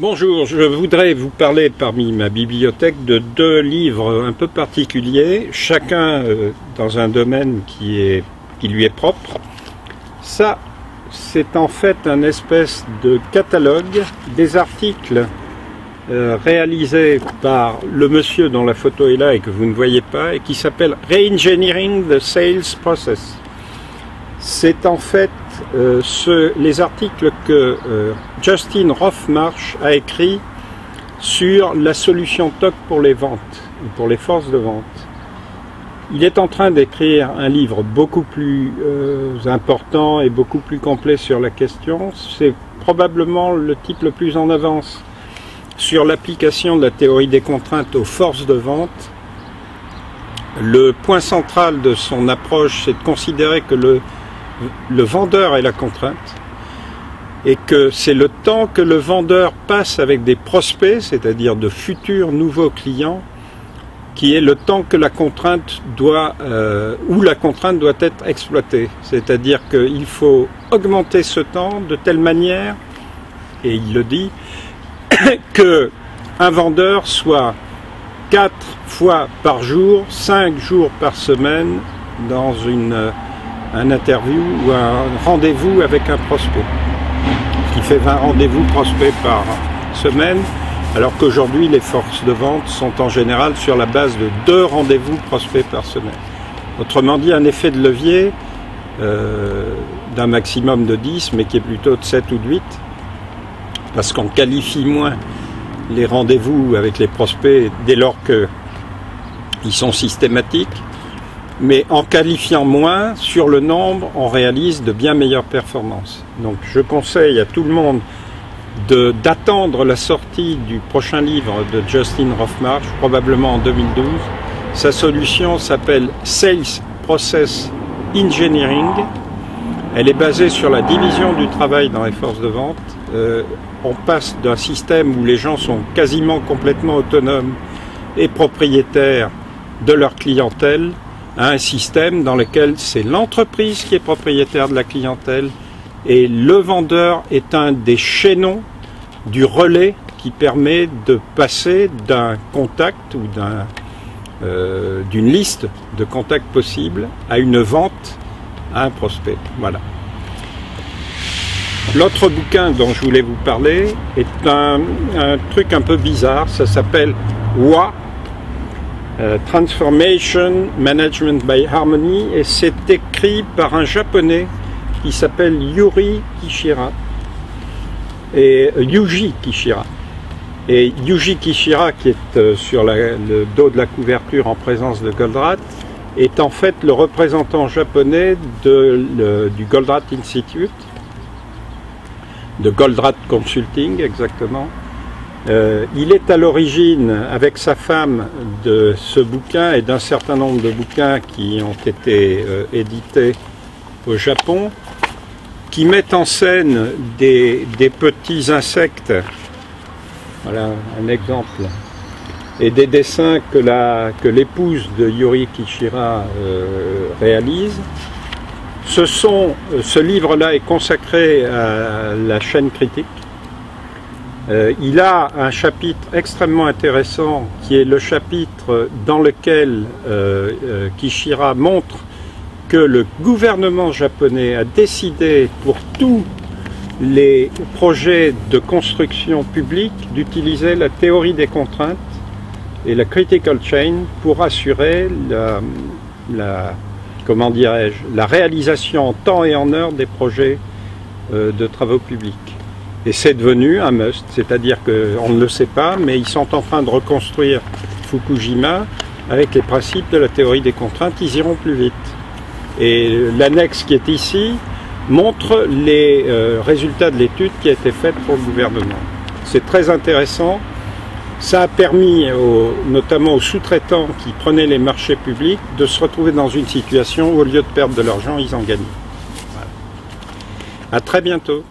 Bonjour, je voudrais vous parler parmi ma bibliothèque de deux livres un peu particuliers, chacun dans un domaine qui lui est propre. Ça, c'est en fait un espèce de catalogue des articles réalisés par le monsieur dont la photo est là et que vous ne voyez pas, et qui s'appelle Reengineering the Sales Process. C'est en fait les articles que Justin Roff-Marsh a écrits sur la solution TOC pour les ventes, ou pour les forces de vente. Il est en train d'écrire un livre beaucoup plus important et beaucoup plus complet sur la question. C'est probablement le type le plus en avance sur l'application de la théorie des contraintes aux forces de vente. Le point central de son approche, c'est de considérer que le vendeur est la contrainte et que c'est le temps que le vendeur passe avec des prospects, c'est-à-dire de futurs nouveaux clients, qui est le temps que la contrainte doit, où la contrainte doit être exploitée. C'est-à-dire qu'il faut augmenter ce temps de telle manière, et il le dit, qu'un vendeur soit 4 fois par jour, 5 jours par semaine dans un interview ou un rendez-vous avec un prospect, qui fait 20 rendez-vous prospects par semaine, alors qu'aujourd'hui les forces de vente sont en général sur la base de 2 rendez-vous prospects par semaine. Autrement dit, un effet de levier d'un maximum de 10, mais qui est plutôt de 7 ou de 8, parce qu'on qualifie moins les rendez-vous avec les prospects dès lors qu'ils sont systématiques. Mais en qualifiant moins, sur le nombre, on réalise de bien meilleures performances. Donc je conseille à tout le monde d'attendre la sortie du prochain livre de Justin Roff-Marsh, probablement en 2012. Sa solution s'appelle Sales Process Engineering. Elle est basée sur la division du travail dans les forces de vente. On passe d'un système où les gens sont quasiment complètement autonomes et propriétaires de leur clientèle, à un système dans lequel c'est l'entreprise qui est propriétaire de la clientèle et le vendeur est un des chaînons du relais qui permet de passer d'un contact ou d'une liste de contacts possibles à une vente à un prospect. Voilà. L'autre bouquin dont je voulais vous parler est un truc un peu bizarre, ça s'appelle WA, Transformation Management by Harmony, et c'est écrit par un japonais qui s'appelle Yuji Kishira. Et Yuji Kishira, qui est sur le dos de la couverture en présence de Goldratt, est en fait le représentant japonais du Goldratt Institute, de Goldratt Consulting exactement. Il est à l'origine, avec sa femme, de ce bouquin et d'un certain nombre de bouquins qui ont été édités au Japon, qui mettent en scène des petits insectes. Voilà un exemple. Et des dessins que l'épouse de Yuji Kishira réalise. Ce livre-là est consacré à la chaîne critique. Il a un chapitre extrêmement intéressant qui est le chapitre dans lequel Kishira montre que le gouvernement japonais a décidé pour tous les projets de construction publique d'utiliser la théorie des contraintes et la critical chain pour assurer comment dirais-je, la réalisation en temps et en heure des projets de travaux publics. Et c'est devenu un must, c'est-à-dire qu'on ne le sait pas, mais ils sont en train de reconstruire Fukushima avec les principes de la théorie des contraintes, ils iront plus vite. Et l'annexe qui est ici montre les résultats de l'étude qui a été faite pour le gouvernement. C'est très intéressant, ça a permis notamment aux sous-traitants qui prenaient les marchés publics de se retrouver dans une situation où au lieu de perdre de l'argent, ils en gagnaient. Voilà. À très bientôt.